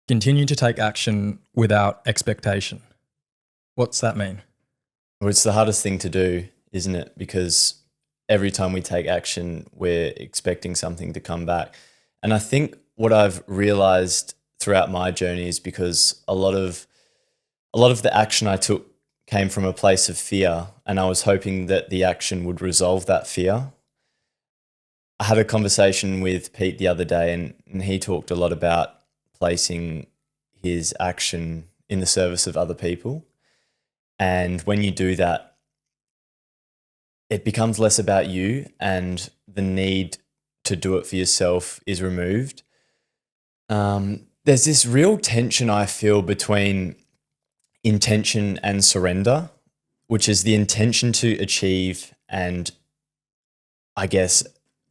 Continue to take action without expectation. What's that mean? Well, it's the hardest thing to do, isn't it? Because every time we take action, we're expecting something to come back. And I think what I've realized throughout my journey is because a lot of the action I took came from a place of fear, and I was hoping that the action would resolve that fear. I had a conversation with Pete the other day, and he talked a lot about placing his action in the service of other people. And when you do that, it becomes less about you, and the need to do it for yourself is removed. There's this real tension I feel between intention and surrender, which is the intention to achieve and, I guess,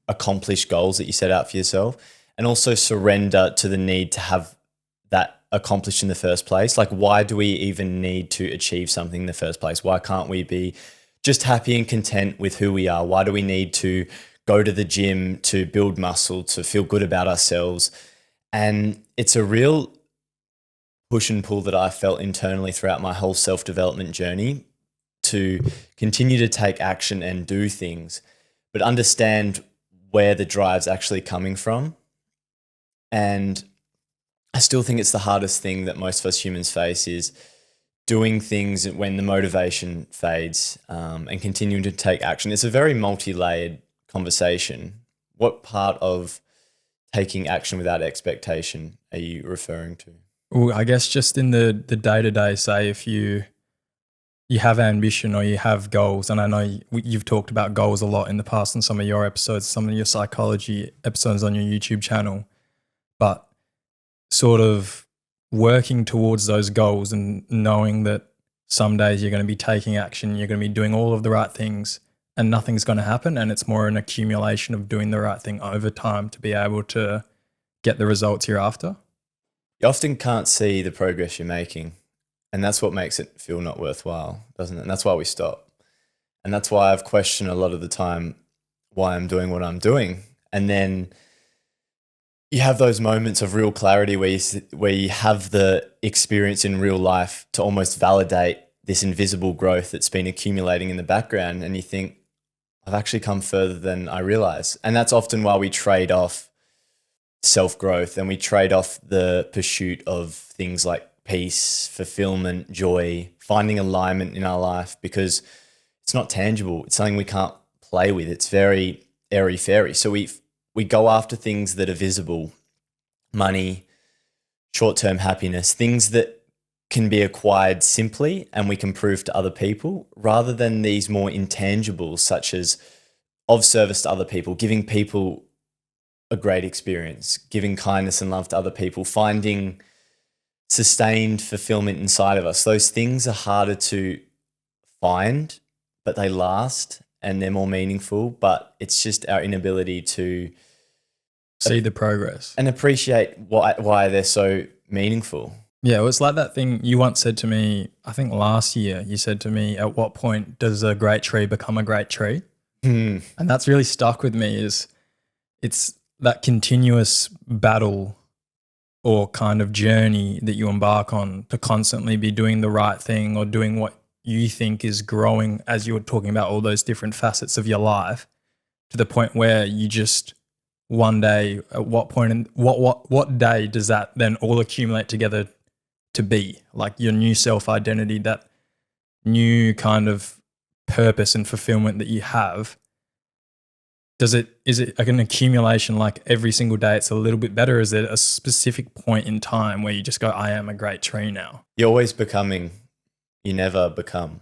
accomplish goals that you set out for yourself, and also surrender to the need to have that accomplished in the first place. Like, why do we even need to achieve something in the first place? Why can't we be just happy and content with who we are? Why do we need to go to the gym to build muscle, to feel good about ourselves? And it's a real push and pull that I felt internally throughout my whole self-development journey to continue to take action and do things, but understand where the drive's actually coming from. And I still think it's the hardest thing that most of us humans face is doing things when the motivation fades, and continuing to take action. It's a very multi-layered conversation. What part of taking action without expectation are you referring to? Well, I guess just in the day-to-day, say if you have ambition or you have goals, and I know you've talked about goals a lot in the past in some of your episodes, some of your psychology episodes on your YouTube channel, but sort of working towards those goals and knowing that some days you're going to be taking action, you're going to be doing all of the right things and nothing's going to happen. And it's more an accumulation of doing the right thing over time to be able to get the results you're after. You often can't see the progress you're making, and that's what makes it feel not worthwhile, doesn't it? And that's why we stop. And that's why I've questioned a lot of the time why I'm doing what I'm doing. And then you have those moments of real clarity where you have the experience in real life to almost validate this invisible growth that's been accumulating in the background. And you think, I've actually come further than I realize. And that's often why we trade off self-growth and we trade off the pursuit of things like peace, fulfillment, joy, finding alignment in our life, because it's not tangible. It's something we can't play with. It's very airy-fairy. So we go after things that are visible, money, short-term happiness, things that can be acquired simply and we can prove to other people, rather than these more intangibles such as of service to other people, giving people a great experience, giving kindness and love to other people, finding sustained fulfillment inside of us. Those things are harder to find, but they last and they're more meaningful. But it's just our inability to see the progress and appreciate why they're so meaningful. Yeah, it was like that thing you once said to me, I think last year, you said to me, at what point does a great tree become a great tree? And that's really stuck with me, is it's that continuous battle or kind of journey that you embark on to constantly be doing the right thing or doing what you think is growing, as you were talking about all those different facets of your life, to the point where you just one day, at what point in what day does that then all accumulate together to be like your new self-identity, that new kind of purpose and fulfillment that you have? Is it like an accumulation, like every single day it's a little bit better? Is it a specific point in time where you just go, I am a great tree now? You're always becoming, you never become.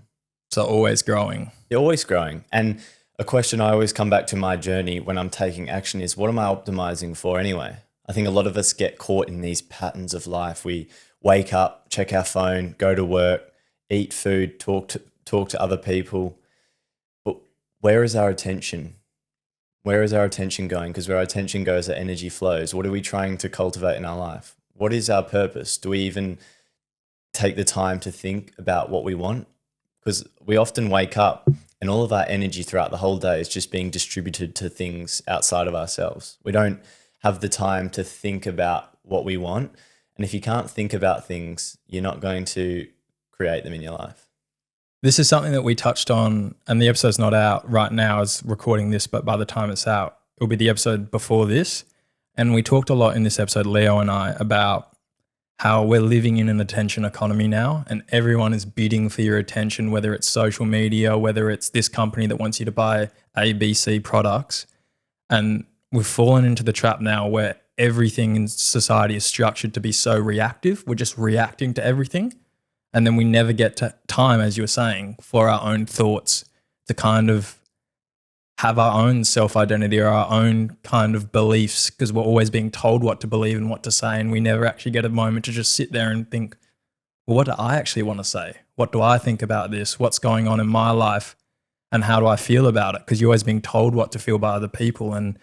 So always growing. You're always growing. And a question I always come back to my journey when I'm taking action is, what am I optimizing for anyway? I think a lot of us get caught in these patterns of life. We wake up, check our phone, go to work, eat food, talk to other people. But where is our attention? Where is our attention going? Because where our attention goes, our energy flows. What are we trying to cultivate in our life? What is our purpose? Do we even take the time to think about what we want? Because we often wake up and all of our energy throughout the whole day is just being distributed to things outside of ourselves. We don't have the time to think about what we want. And if you can't think about things, you're not going to create them in your life. This is something that we touched on, and the episode's not out right now as recording this, but by the time it's out, it'll be the episode before this. And we talked a lot in this episode, Leo and I, about how we're living in an attention economy now, and everyone is bidding for your attention, whether it's social media, whether it's this company that wants you to buy ABC products. And we've fallen into the trap now where everything in society is structured to be so reactive. We're just reacting to everything. And then we never get to time, as you were saying, for our own thoughts to kind of have our own self-identity or our own kind of beliefs, because we're always being told what to believe and what to say. And we never actually get a moment to just sit there and think, well, what do I actually want to say? What do I think about this? What's going on in my life? And how do I feel about it? Because you're always being told what to feel by other people. And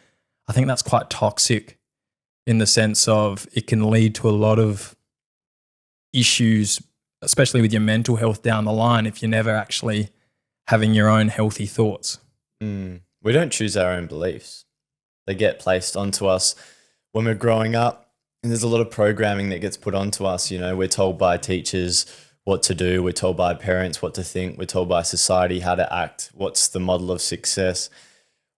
I think that's quite toxic in the sense of it can lead to a lot of issues, especially with your mental health down the line, if you're never actually having your own healthy thoughts. We don't choose our own beliefs. They get placed onto us when we're growing up. And there's a lot of programming that gets put onto us. You know, we're told by teachers what to do. We're told by parents what to think. We're told by society how to act. What's the model of success?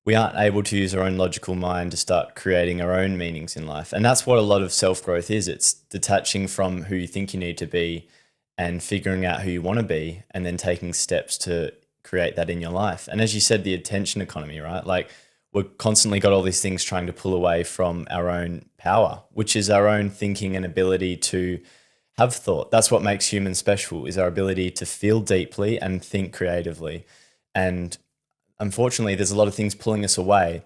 We aren't able to use our own logical mind to start creating our own meanings in life. And that's what a lot of self-growth is. It's detaching from who you think you need to be and figuring out who you want to be, and then taking steps to create that in your life. And as you said, the attention economy, right? Like, we've constantly got all these things trying to pull away from our own power, which is our own thinking and ability to have thought. That's what makes humans special, is our ability to feel deeply and think creatively. And unfortunately, there's a lot of things pulling us away.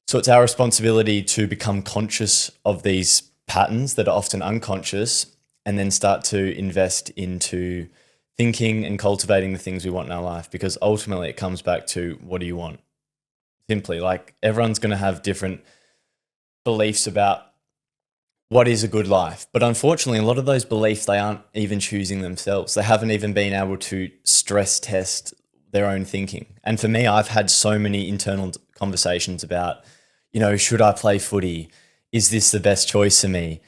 So it's our responsibility to become conscious of these patterns that are often unconscious, and then start to invest into thinking and cultivating the things we want in our life, because ultimately it comes back to, what do you want? Simply, like, everyone's going to have different beliefs about what is a good life. But unfortunately, a lot of those beliefs, they aren't even choosing themselves. They haven't even been able to stress test their own thinking. And for me, I've had so many internal conversations about, you know, should I play footy? Is this the best choice for me?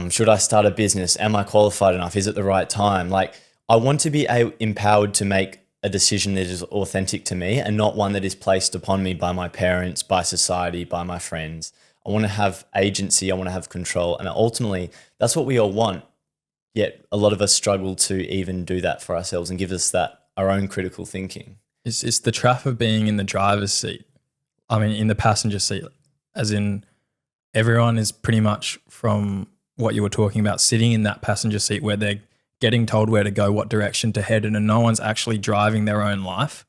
Should I start a business? Am I qualified enough? Is it the right time? Like, I want to be empowered to make a decision that is authentic to me, and not one that is placed upon me by my parents, by society, by my friends. I want to have agency. I want to have control. And ultimately, that's what we all want. Yet a lot of us struggle to even do that for ourselves and give us that, our own critical thinking. It's the trap of being in the driver's seat. I mean, in the passenger seat, as in everyone is pretty much, from what you were talking about, sitting in that passenger seat where they're getting told where to go, what direction to head in, and no one's actually driving their own life.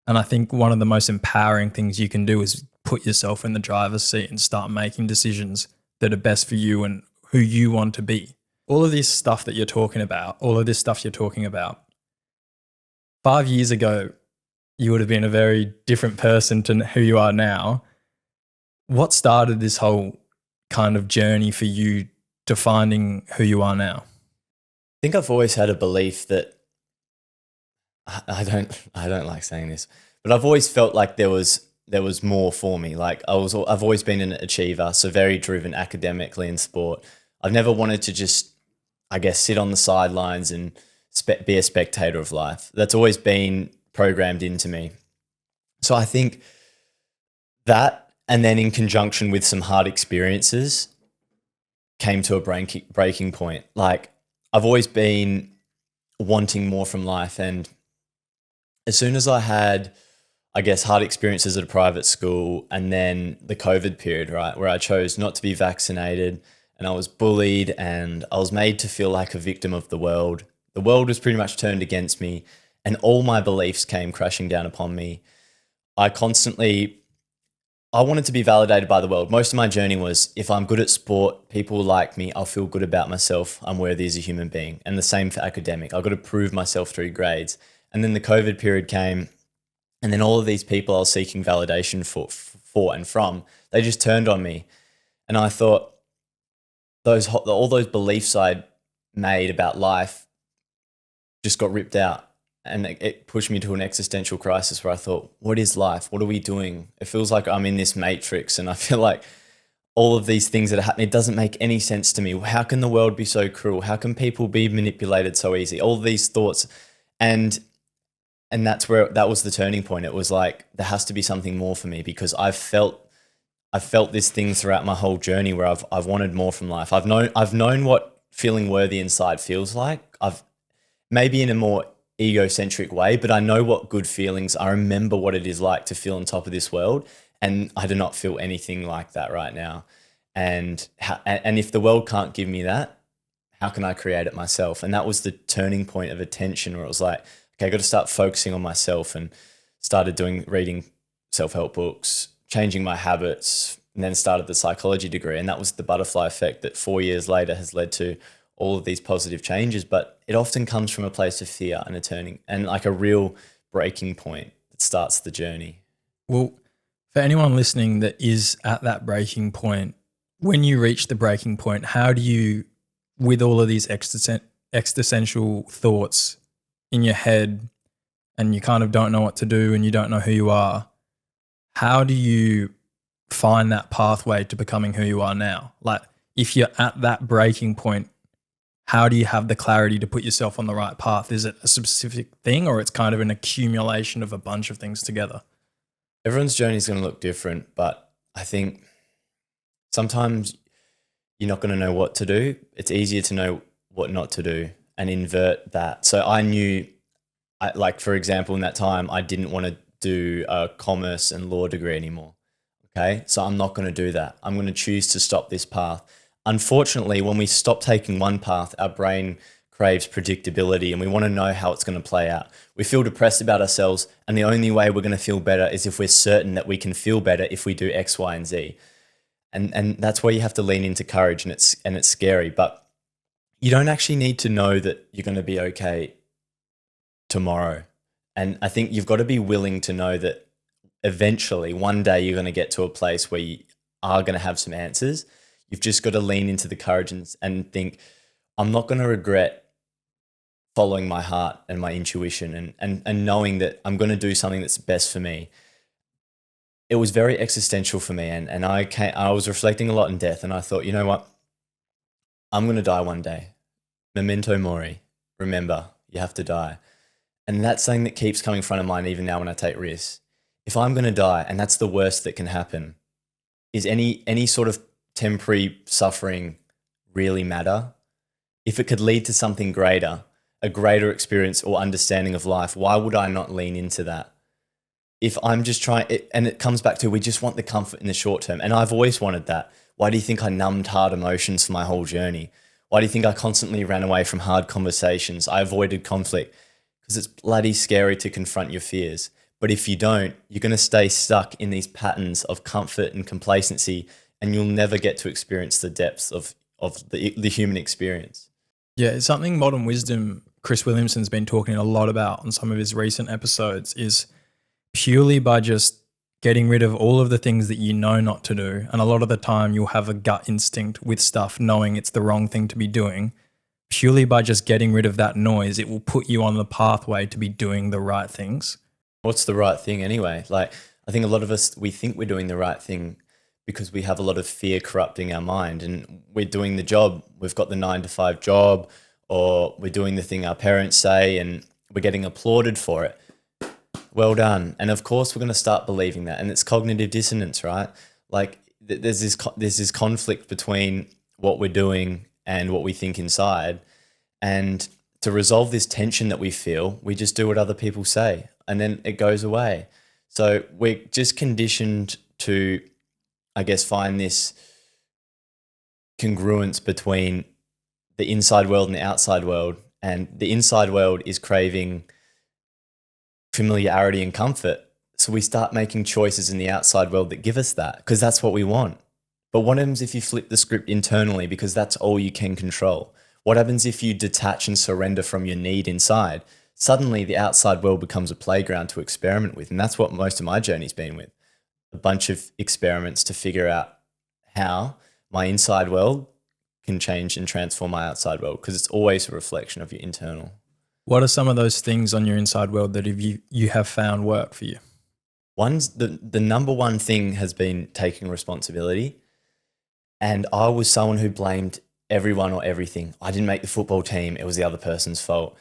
And I think one of the most empowering things you can do is put yourself in the driver's seat and start making decisions that are best for you and who you want to be. All of this stuff that you're talking about, 5 years ago, you would have been a very different person to who you are now. What started this whole kind of journey for you to finding who you are now? I think I've always had a belief that, I don't like saying this, but I've always felt like there was more for me. Like, I've always been an achiever, so very driven academically in sport. I've never wanted to just, I guess, sit on the sidelines and be a spectator of life. That's always been programmed into me. So I think that, and then in conjunction with some hard experiences, came to a breaking point. Like, I've always been wanting more from life. And as soon as I had, I guess, hard experiences at a private school, and then the COVID period, right, where I chose not to be vaccinated, and I was bullied, and I was made to feel like a victim of the world. The world was pretty much turned against me, and all my beliefs came crashing down upon me. I wanted to be validated by the world. Most of my journey was, if I'm good at sport, people will like me, I'll feel good about myself, I'm worthy as a human being. And the same for academic. I've got to prove myself through grades. And then the COVID period came, and then all of these people I was seeking validation for and from, they just turned on me. And I thought, all those beliefs I'd made about life just got ripped out. And it pushed me to an existential crisis where I thought, what is life? What are we doing? It feels like I'm in this matrix, and I feel like all of these things that are happening. It doesn't make any sense to me. How can the world be so cruel? How can people be manipulated so easy? All these thoughts. And that's where that was the turning point. It was like, there has to be something more for me, because I've felt this thing throughout my whole journey where I've wanted more from life. I've known what feeling worthy inside feels like. I've maybe in a more egocentric way, but I know what good feelings. I remember what it is like to feel on top of this world, and I do not feel anything like that right now. And if the world can't give me that, how can I create it myself? And that was the turning point of attention, where it was like, okay, I got to start focusing on myself, and started reading self-help books, changing my habits, and then started the psychology degree. And that was the butterfly effect that 4 years later has led to all of these positive changes. But it often comes from a place of fear and a turning, and like a real breaking point that starts the journey. Well, for anyone listening that is at that breaking point, when you reach the breaking point, how do you, with all of these existential thoughts in your head, and you kind of don't know what to do and you don't know who you are, how do you find that pathway to becoming who you are now? Like, if you're at that breaking point, how do you have the clarity to put yourself on the right path? Is it a specific thing, or it's kind of an accumulation of a bunch of things together? Everyone's journey is going to look different, but I think sometimes you're not going to know what to do. It's easier to know what not to do and invert that. So I knew, like, for example, in that time, I didn't want to do a commerce and law degree anymore. Okay. So I'm not going to do that. I'm going to choose to stop this path. Unfortunately, when we stop taking one path, our brain craves predictability, and we want to know how it's going to play out. We feel depressed about ourselves, and the only way we're going to feel better is if we're certain that we can feel better if we do X, Y, and Z. And that's where you have to lean into courage, and it's scary, but you don't actually need to know that you're going to be okay tomorrow. And I think you've got to be willing to know that eventually, one day, you're going to get to a place where you are going to have some answers. You've just got to lean into the courage and think, I'm not going to regret following my heart and my intuition, and knowing that I'm going to do something that's best for me. It was very existential for me, and I was reflecting a lot in death, and I thought, you know what? I'm going to die one day. Memento mori. Remember, you have to die. And that's something that keeps coming front of mind even now when I take risks. If I'm going to die, and that's the worst that can happen, is any sort of temporary suffering really matter? If it could lead to something greater, a greater experience or understanding of life, why would I not lean into that? If I'm just trying, and it comes back to, we just want the comfort in the short term. And I've always wanted that. Why do you think I numbed hard emotions for my whole journey? Why do you think I constantly ran away from hard conversations? I avoided conflict because it's bloody scary to confront your fears. But if you don't, you're going to stay stuck in these patterns of comfort and complacency, and you'll never get to experience the depths of the human experience. Yeah, it's something Modern Wisdom, Chris Williamson's been talking a lot about on some of his recent episodes, is purely by just getting rid of all of the things that you know not to do. And a lot of the time you'll have a gut instinct with stuff, knowing it's the wrong thing to be doing. Purely by just getting rid of that noise, it will put you on the pathway to be doing the right things. What's the right thing anyway? Like, I think a lot of us, we think we're doing the right thing because we have a lot of fear corrupting our mind, and we're doing the job. We've got the 9-to-5 job, or we're doing the thing our parents say, and we're getting applauded for it. Well done. And of course, we're going to start believing that. And it's cognitive dissonance, right? Like, there's this conflict between what we're doing and what we think inside. And to resolve this tension that we feel, we just do what other people say, and then it goes away. So we're just conditioned to, I guess, find this congruence between the inside world and the outside world. And the inside world is craving familiarity and comfort. So we start making choices in the outside world that give us that, because that's what we want. But what happens if you flip the script internally, because that's all you can control? What happens if you detach and surrender from your need inside? Suddenly the outside world becomes a playground to experiment with. And that's what most of my journey's been with. A bunch of experiments to figure out how my inside world can change and transform my outside world, because it's always a reflection of your internal. What are some of those things on your inside world that you have found work for you? The number one thing has been taking responsibility. And I was someone who blamed everyone or everything. I didn't make the football team. It was the other person's fault.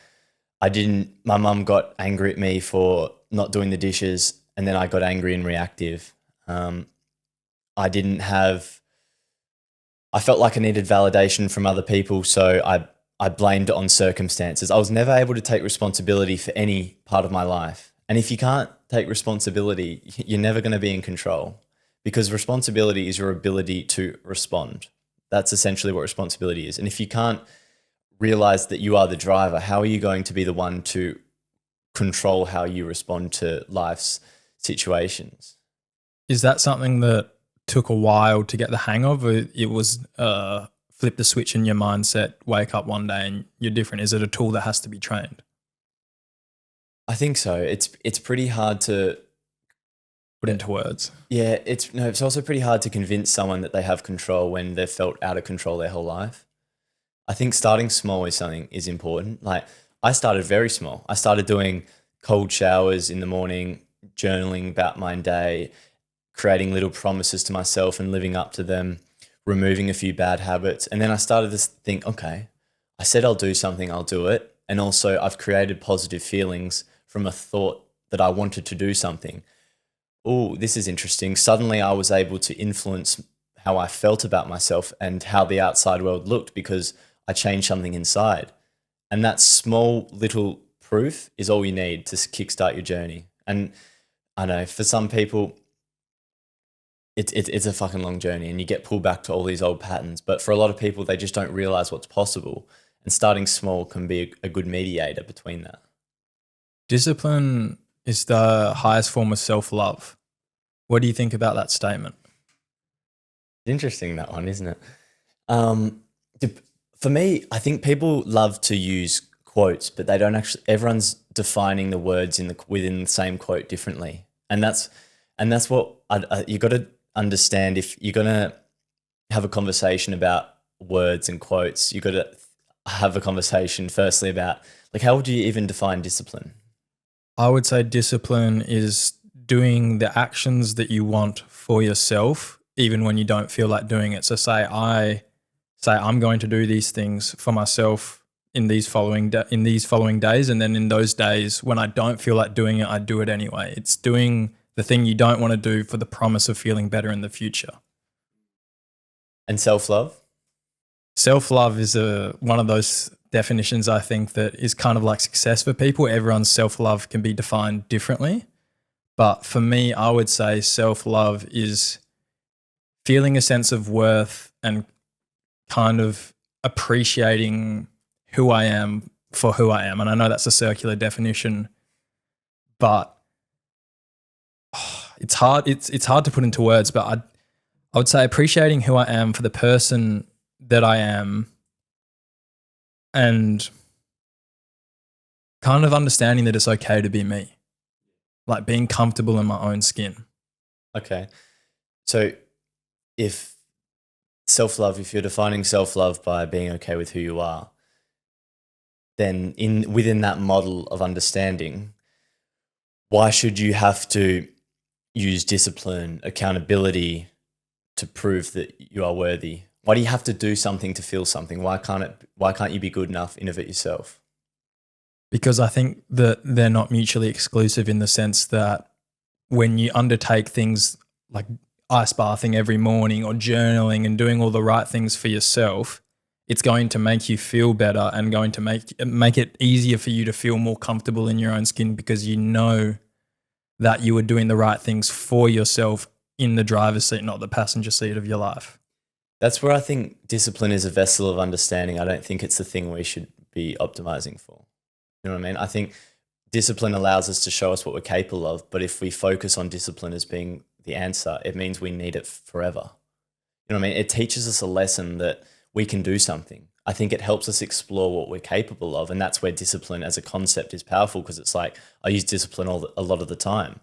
My mum got angry at me for not doing the dishes, and then I got angry and reactive. I didn't have, I felt like I needed validation from other people, so I blamed it on circumstances. I was never able to take responsibility for any part of my life. And if you can't take responsibility, you're never going to be in control, because responsibility is your ability to respond. That's essentially what responsibility is. And if you can't realize that you are the driver, how are you going to be the one to control how you respond to life's situations? Is that something that took a while to get the hang of, or it was flip the switch in your mindset, wake up one day and you're different? Is it a tool that has to be trained? I think so. It's pretty hard to Put into words. Yeah, it's also pretty hard to convince someone that they have control when they've felt out of control their whole life. I think starting small is important. Like, I started very small. I started doing cold showers in the morning, journaling about my day, creating little promises to myself and living up to them, removing a few bad habits. And then I started to think, okay, I said I'll do something, I'll do it. And also I've created positive feelings from a thought that I wanted to do something. Oh, this is interesting. Suddenly I was able to influence how I felt about myself and how the outside world looked, because I changed something inside. And that small little proof is all you need to kickstart your journey. And I know for some people, it's a fucking long journey and you get pulled back to all these old patterns. But for a lot of people, they just don't realize what's possible. And starting small can be a good mediator between that. Discipline is the highest form of self-love. What do you think about that statement? Interesting, that one, isn't it? For me, I think people love to use quotes, but they don't actually. Everyone's defining the words within the same quote differently, and that's what you got to understand. If you're gonna have a conversation about words and quotes, you got to have a conversation firstly about, like, how would you even define discipline? I would say discipline is doing the actions that you want for yourself, even when you don't feel like doing it. So say I'm going to do these things for myself in these following days, and then in those days when I don't feel like doing it, I do it anyway. It's doing the thing you don't want to do for the promise of feeling better in the future. And self-love? Self-love is one of those definitions, I think, that is kind of like success for people. Everyone's self-love can be defined differently. But for me, I would say self-love is feeling a sense of worth and kind of appreciating who I am for who I am. And I know that's a circular definition, but it's hard. It's hard to put into words, but I would say appreciating who I am for the person that I am, and kind of understanding that it's okay to be me, like being comfortable in my own skin. Okay. So if you're defining self-love by being okay with who you are, then within that model of understanding, why should you have to use discipline, accountability to prove that you are worthy? Why do you have to do something to feel something? Why can't you be good enough in of it yourself? Because I think that they're not mutually exclusive, in the sense that when you undertake things like ice bathing every morning or journaling and doing all the right things for yourself, it's going to make you feel better and going to make it easier for you to feel more comfortable in your own skin, because you know that you were doing the right things for yourself in the driver's seat, not the passenger seat of your life. That's where I think discipline is a vessel of understanding. I don't think it's the thing we should be optimizing for. You know what I mean? I think discipline allows us to show us what we're capable of, but if we focus on discipline as being the answer, it means we need it forever. You know what I mean? It teaches us a lesson that we can do something. I think it helps us explore what we're capable of, and that's where discipline as a concept is powerful, because it's like, I use discipline a lot of the time.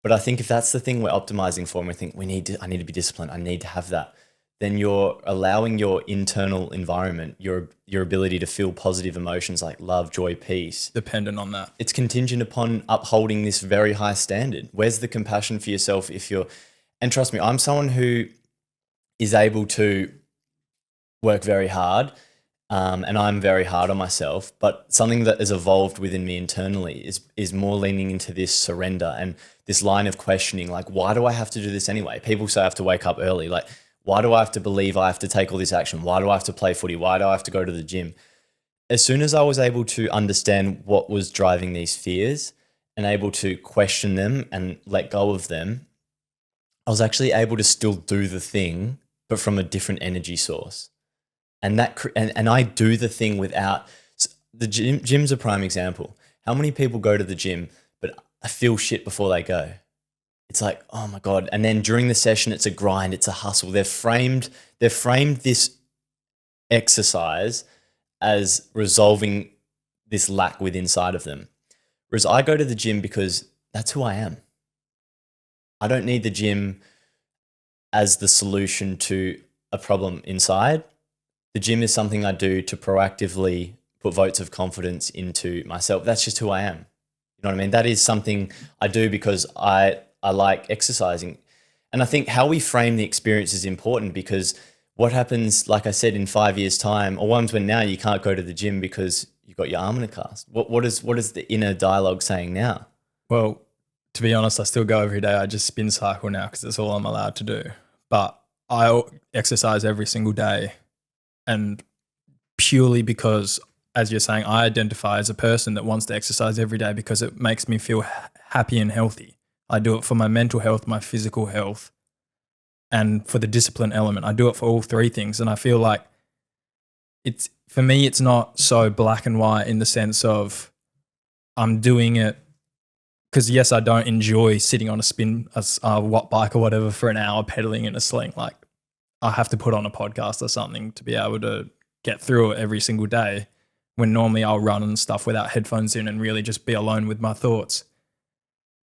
But I think if that's the thing we're optimizing for, and we think I need to be disciplined, I need to have that, then you're allowing your internal environment, your ability to feel positive emotions like love, joy, peace, dependent on that. It's contingent upon upholding this very high standard. Where's the compassion for yourself and trust me, I'm someone who, is able to work very hard, and I'm very hard on myself, but something that has evolved within me internally is more leaning into this surrender and this line of questioning, like, why do I have to do this anyway? People say I have to wake up early. Like, why do I have to believe I have to take all this action? Why do I have to play footy? Why do I have to go to the gym? As soon as I was able to understand what was driving these fears and able to question them and let go of them, I was actually able to still do the thing, but from a different energy source. And I do the thing without the gym. Gym's a prime example. How many people go to the gym, but I feel shit before they go? It's like, oh my God. And then during the session, it's a grind, it's a hustle. They've framed this exercise as resolving this lack within inside of them. Whereas I go to the gym because that's who I am. I don't need the gym as the solution to a problem inside. The gym is something I do to proactively put votes of confidence into myself. That's just who I am. You know what I mean? That is something I do because I like exercising. And I think how we frame the experience is important, because what happens, like I said, in 5 years' time, or ones when now you can't go to the gym because you've got your arm in a cast. What is the inner dialogue saying now? Well, to be honest, I still go every day. I just spin cycle now because it's all I'm allowed to do. But I exercise every single day, and purely because, as you're saying, I identify as a person that wants to exercise every day because it makes me feel happy and healthy. I do it for my mental health, my physical health, and for the discipline element. I do it for all three things. And I feel like for me, it's not so black and white in the sense of I'm doing it because, yes, I don't enjoy sitting on a watt bike or whatever for an hour pedaling in a sling. Like, I have to put on a podcast or something to be able to get through it every single day, when normally I'll run and stuff without headphones in and really just be alone with my thoughts.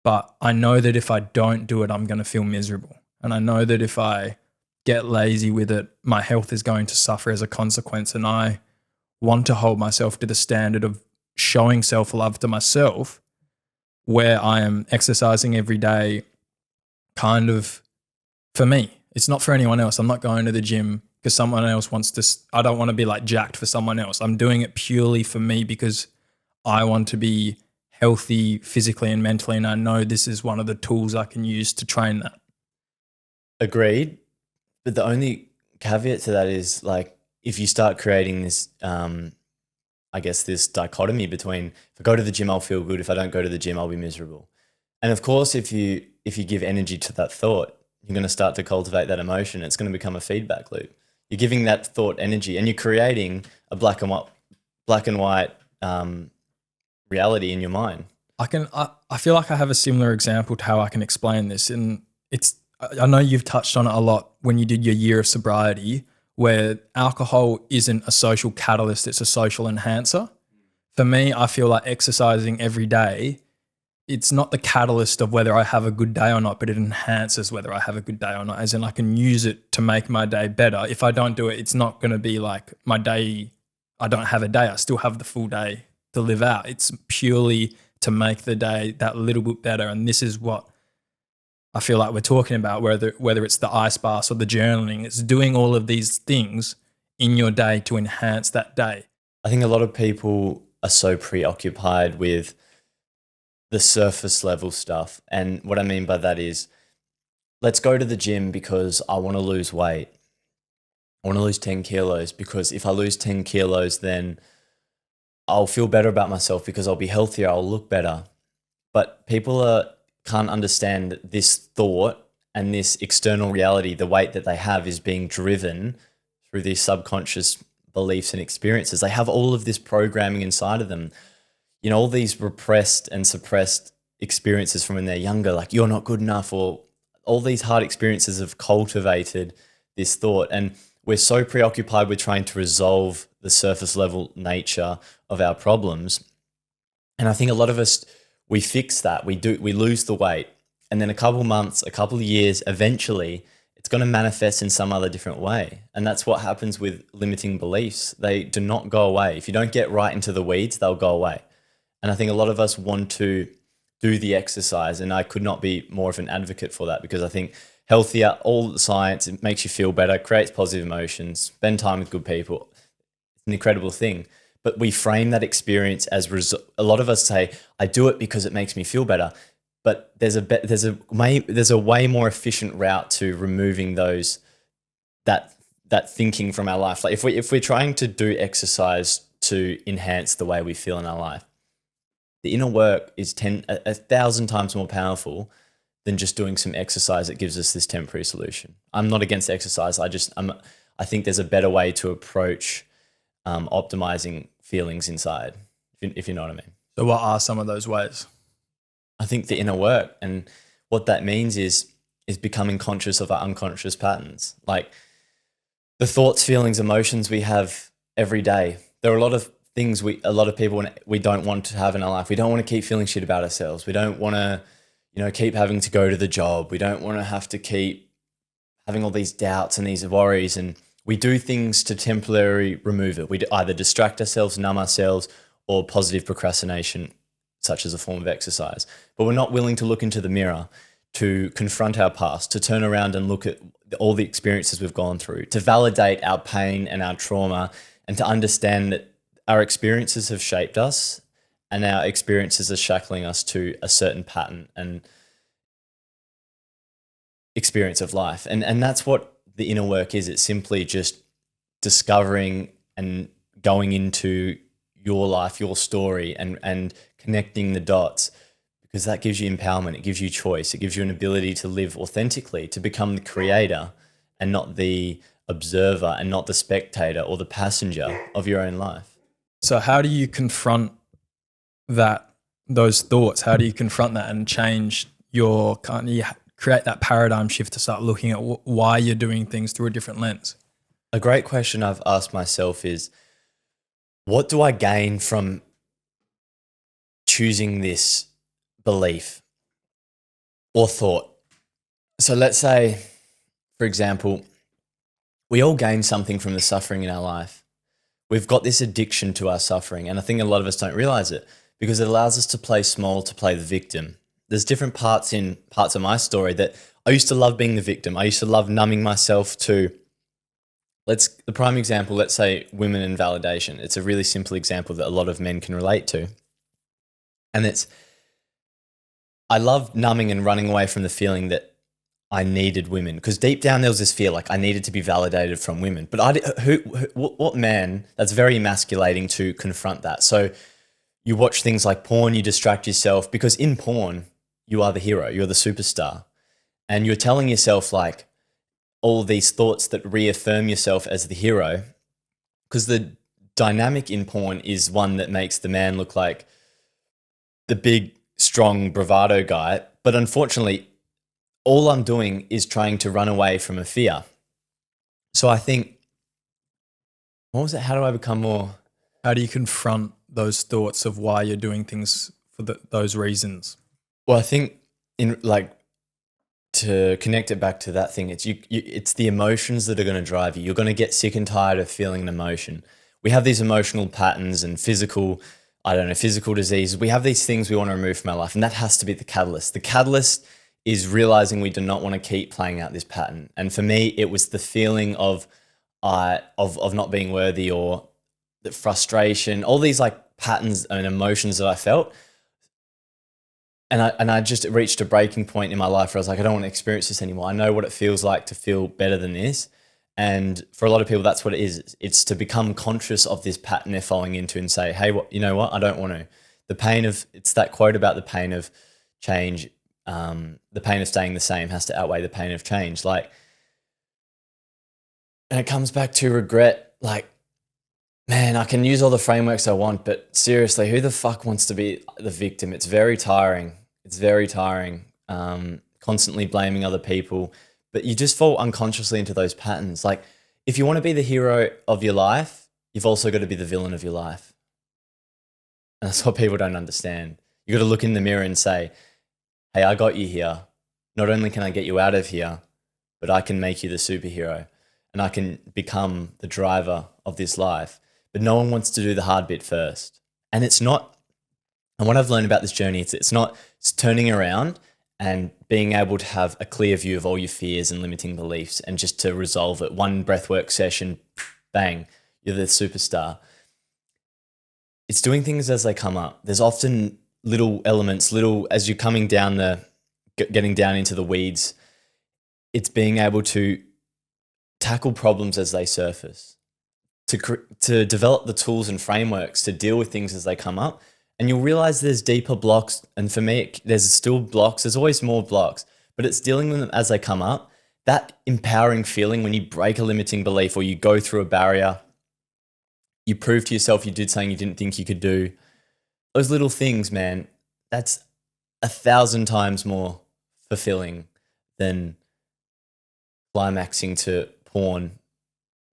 But I know that if I don't do it, I'm going to feel miserable. And I know that if I get lazy with it, my health is going to suffer as a consequence. And I want to hold myself to the standard of showing self-love to myself, where I am exercising every day kind of for me. It's not for anyone else. I'm not going to the gym because someone else wants to. I don't want to be like jacked for someone else. I'm doing it purely for me because I want to be healthy physically and mentally. And I know this is one of the tools I can use to train that. Agreed. But the only caveat to that is, like, if you start creating this, I guess, this dichotomy between, if I go to the gym, I'll feel good. If I don't go to the gym, I'll be miserable. And of course, if you give energy to that thought, you're going to start to cultivate that emotion. It's going to become a feedback loop. You're giving that thought energy, and you're creating a black and white reality in your mind. I feel like I have a similar example to how I can explain this. And I know you've touched on it a lot when you did your year of sobriety, where alcohol isn't a social catalyst, it's a social enhancer. For me, I feel like exercising every day, it's not the catalyst of whether I have a good day or not, but it enhances whether I have a good day or not, as in I can use it to make my day better. If I don't do it, it's not going to be like my day, I don't have a day, I still have the full day to live out. It's purely to make the day that little bit better. And this is what I feel like we're talking about, whether it's the ice baths or the journaling. It's doing all of these things in your day to enhance that day. I think a lot of people are so preoccupied with the surface level stuff. And what I mean by that is, let's go to the gym because I want to lose weight. I want to lose 10 kilos because if I lose 10 kilos, then I'll feel better about myself because I'll be healthier, I'll look better. But people can't understand this thought and this external reality. The weight that they have is being driven through these subconscious beliefs and experiences. They have all of this programming inside of them. You know, all these repressed and suppressed experiences from when they're younger, like you're not good enough, or all these hard experiences have cultivated this thought. And we're so preoccupied with trying to resolve the surface level nature of our problems. And I think a lot of us, we fix that. We lose the weight. And then a couple of months, a couple of years, eventually it's going to manifest in some other different way. And that's what happens with limiting beliefs. They do not go away. If you don't get right into the weeds, they'll go away. And I think a lot of us want to do the exercise, and I could not be more of an advocate for that, because I think healthier, all the science, it makes you feel better, creates positive emotions, spend time with good people. It's an incredible thing. But we frame that experience as a lot of us say, I do it because it makes me feel better. But there's a way more efficient route to removing that thinking from our life. Like if we're trying to do exercise to enhance the way we feel in our life, the inner work is 1,000 times more powerful than just doing some exercise that gives us this temporary solution. I'm not against exercise. I think there's a better way to approach optimizing feelings inside, if you know what I mean. So what are some of those ways? I think the inner work, and what that means is becoming conscious of our unconscious patterns, like the thoughts, feelings, emotions we have every day. There are a lot of things a lot of people, we don't want to have in our life. We don't want to keep feeling shit about ourselves. We don't want to, keep having to go to the job. We don't want to have to keep having all these doubts and these worries. And we do things to temporarily remove it. We either distract ourselves, numb ourselves, or positive procrastination, such as a form of exercise. But we're not willing to look into the mirror, to confront our past, to turn around and look at all the experiences we've gone through, to validate our pain and our trauma, and to understand that our experiences have shaped us and our experiences are shackling us to a certain pattern and experience of life. And that's what the inner work is. It's simply just discovering and going into your life, your story, and connecting the dots, because that gives you empowerment. It gives you choice. It gives you an ability to live authentically, to become the creator and not the observer and not the spectator or the passenger of your own life. So how do you confront those thoughts? How do you confront that and change create that paradigm shift to start looking at why you're doing things through a different lens? A great question I've asked myself is, what do I gain from choosing this belief or thought? So let's say, for example, we all gain something from the suffering in our life. We've got this addiction to our suffering, and I think a lot of us don't realize it because it allows us to play small, to play the victim. There's different parts of my story that I used to love being the victim. I used to love numbing myself to, the prime example, let's say women and validation. It's a really simple example that a lot of men can relate to. And I loved numbing and running away from the feeling that I needed women, because deep down there was this fear like I needed to be validated from women. But what man, that's very emasculating to confront that. So you watch things like porn, you distract yourself, because in porn, you are the hero, you're the superstar. And you're telling yourself like all these thoughts that reaffirm yourself as the hero, because the dynamic in porn is one that makes the man look like the big, strong bravado guy. But unfortunately, all I'm doing is trying to run away from a fear. So I think, what was it? How do I become more? How do you confront those thoughts of why you're doing things for those reasons? Well, I think to connect it back to that thing, it's the emotions that are going to drive you. You're going to get sick and tired of feeling an emotion. We have these emotional patterns and physical diseases. We have these things we want to remove from our life, and that has to be the catalyst. The catalyst is realizing we do not want to keep playing out this pattern. And for me, it was the feeling of not being worthy, or the frustration, all these like patterns and emotions that I felt. And I just reached a breaking point in my life where I was like, I don't want to experience this anymore. I know what it feels like to feel better than this. And for a lot of people, that's what it is. It's to become conscious of this pattern they're falling into and say, hey, you know what? I don't want to. It's that quote about the pain of change. The pain of staying the same has to outweigh the pain of change. And it comes back to regret. Like, man, I can use all the frameworks I want, but seriously, who the fuck wants to be the victim? It's very tiring. Constantly blaming other people, but you just fall unconsciously into those patterns. Like, if you want to be the hero of your life, you've also got to be the villain of your life. And that's what people don't understand. You got to look in the mirror and say, hey, I got you here. Not only can I get you out of here, but I can make you the superhero, and I can become the driver of this life. But no one wants to do the hard bit first. And what I've learned about this journey, it's turning around and being able to have a clear view of all your fears and limiting beliefs and just to resolve it. One breathwork session, bang, you're the superstar. It's doing things as they come up. There's often little elements, as you're coming down getting down into the weeds, it's being able to tackle problems as they surface, to develop the tools and frameworks to deal with things as they come up. And you'll realize there's deeper blocks. And for me, there's still blocks. There's always more blocks, but it's dealing with them as they come up. That empowering feeling when you break a limiting belief or you go through a barrier, you prove to yourself you did something you didn't think you could do. Those little things, man, that's 1,000 times more fulfilling than climaxing to porn.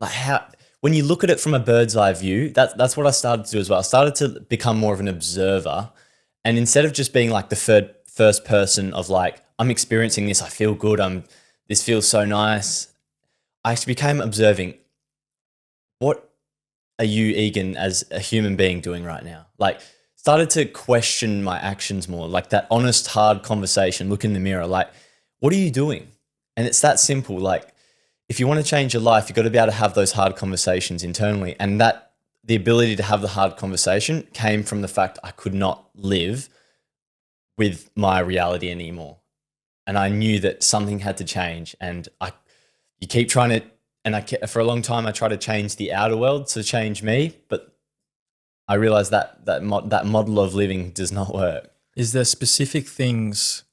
Like when you look at it from a bird's eye view, that's what I started to do as well. I started to become more of an observer. And instead of just being like the first person of like, I'm experiencing this, I feel good, this feels so nice, I actually became observing, what are you, Egan, as a human being doing right now? Like, started to question my actions more, like that honest, hard conversation, look in the mirror, like, what are you doing? And it's that simple. Like, if you want to change your life, you've got to be able to have those hard conversations internally. And that the ability to have the hard conversation came from the fact I could not live with my reality anymore. And I knew that something had to change. And you keep trying to, and for a long time, I tried to change the outer world to change me, but I realized that model of living does not work. Is there specific things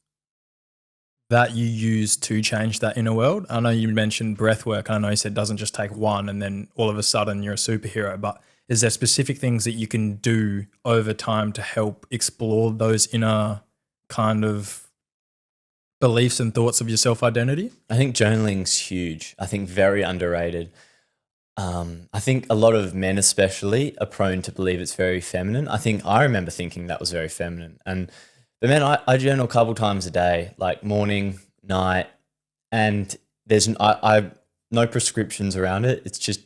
that you use to change that inner world? I know you mentioned breath work. I know you said it doesn't just take one and then all of a sudden you're a superhero, but is there specific things that you can do over time to help explore those inner kind of beliefs and thoughts of your self-identity? I think journaling's huge. I think very underrated. I think a lot of men especially are prone to believe it's very feminine. I think I remember thinking that was very feminine. But man, I journal a couple times a day, like morning, night, and I no prescriptions around it. It's just,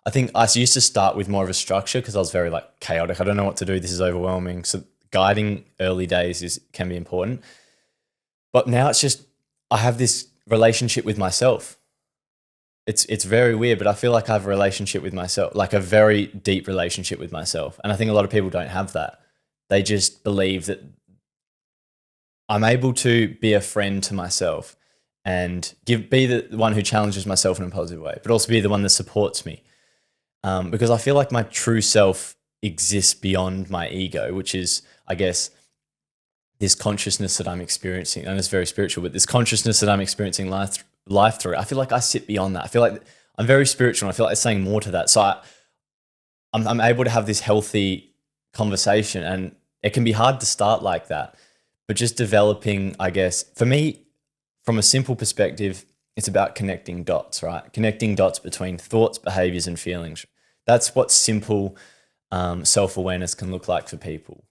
I think I used to start with more of a structure because I was very like chaotic. I don't know what to do. This is overwhelming. So guiding early days can be important. But now it's just, I have this relationship with myself. It's very weird, but I feel like I have a relationship with myself, like a very deep relationship with myself. And I think a lot of people don't have that. They just believe that I'm able to be a friend to myself and be the one who challenges myself in a positive way, but also be the one that supports me. Because I feel like my true self exists beyond my ego, which is, I guess, this consciousness that I'm experiencing, and it's very spiritual, but this consciousness that I'm experiencing life through, I feel like I sit beyond that. I feel like I'm very spiritual and I feel like there's something more to that. So I'm able to have this healthy conversation, and it can be hard to start like that. But just developing, I guess, for me, from a simple perspective, it's about connecting dots, right? Connecting dots between thoughts, behaviors, and feelings. That's what simple self-awareness can look like for people.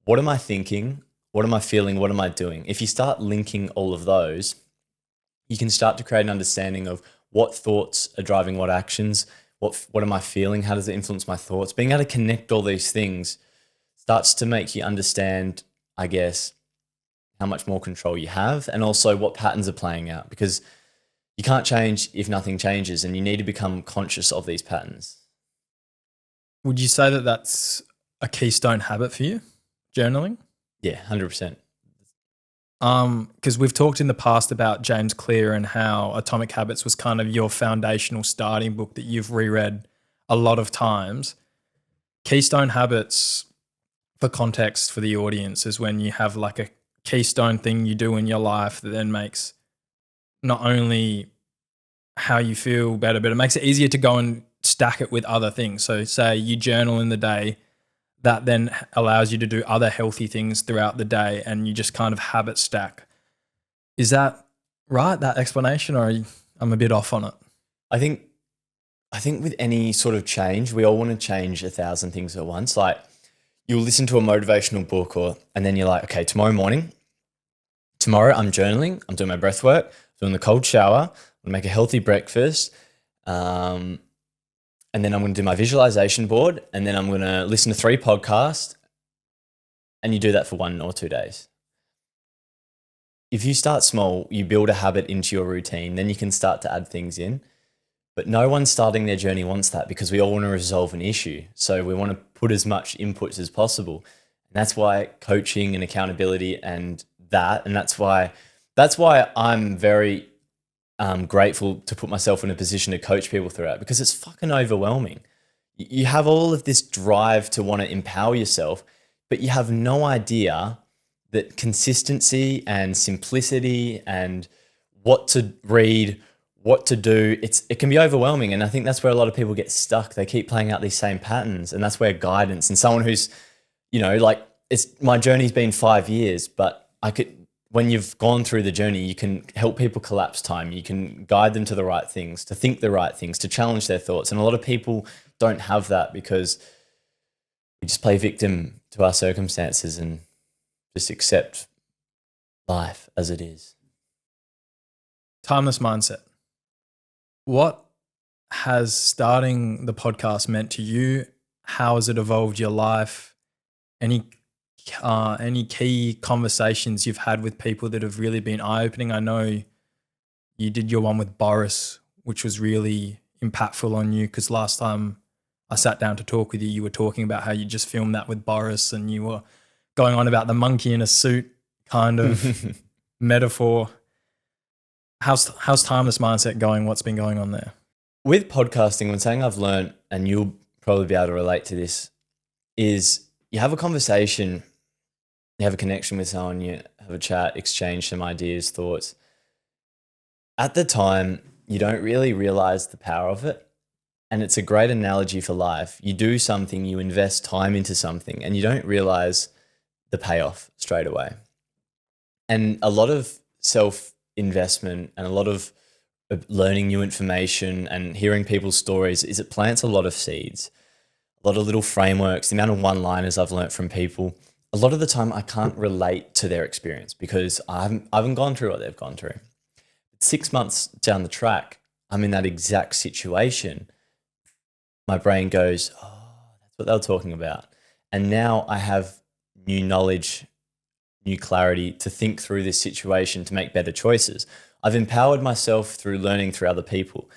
What am I thinking? What am I feeling? What am I doing? If you start linking all of those, you can start to create an understanding of what thoughts are driving what actions, what am I feeling? How does it influence my thoughts? Being able to connect all these things starts to make you understand, I guess, how much more control you have, and also what patterns are playing out, because you can't change if nothing changes, and you need to become conscious of these patterns. Would you say that that's a keystone habit for you, journaling? Yeah, 100%. Because we've talked in the past about James Clear and how Atomic Habits was kind of your foundational starting book that you've reread a lot of times. Keystone habits, for context for the audience, is when you have like a keystone thing you do in your life that then makes not only how you feel better, but it makes it easier to go and stack it with other things. So say you journal in the day, that then allows you to do other healthy things throughout the day, and you just kind of habit stack. Is that right, that explanation, or I'm a bit off on it? I think with any sort of change, we all want to change 1,000 things at once. Like, you'll listen to a motivational book and then you're like, okay, tomorrow I'm journaling, I'm doing my breath work, doing the cold shower, I'm gonna make a healthy breakfast, and then I'm going to do my visualization board, and then I'm going to listen to 3 podcasts, and you do that for 1 or 2 days. if you start small, you build a habit into your routine, then you can start to add things in. But no one starting their journey wants that, because we all want to resolve an issue. So we want to put as much inputs as possible. And that's why coaching and accountability and that's why I'm very grateful to put myself in a position to coach people throughout, because it's fucking overwhelming. You have all of this drive to want to empower yourself, but you have no idea that consistency and simplicity and what to read, what to do, it can be overwhelming. And I think that's where a lot of people get stuck. They keep playing out these same patterns, and that's where guidance and someone who's, like, my journey's been 5 years, but when you've gone through the journey, you can help people collapse time. You can guide them to the right things, to think the right things, to challenge their thoughts. And a lot of people don't have that because we just play victim to our circumstances and just accept life as it is. Timeless mindset. What has starting the podcast meant to you? How has it evolved your life? Any key conversations you've had with people that have really been eye-opening? I know you did your one with Boris, which was really impactful on you, because last time I sat down to talk with you, you were talking about how you just filmed that with Boris, and you were going on about the monkey in a suit kind of metaphor. How's Timeless Mindset going? What's been going on there? With podcasting, one thing I've learned, and you'll probably be able to relate to this, is you have a conversation, you have a connection with someone, you have a chat, exchange some ideas, thoughts. At the time, you don't really realize the power of it. And it's a great analogy for life. You do something, you invest time into something, and you don't realize the payoff straight away. And a lot of self-investment and a lot of learning new information and hearing people's stories is it plants a lot of seeds, a lot of little frameworks, the amount of one-liners I've learned from people. A lot of the time I can't relate to their experience because I haven't gone through what they've gone through. 6 months down the track, I'm in that exact situation. My brain goes, oh, that's what they were talking about. And now I have new knowledge, new clarity to think through this situation to make better choices. I've empowered myself through learning through other people.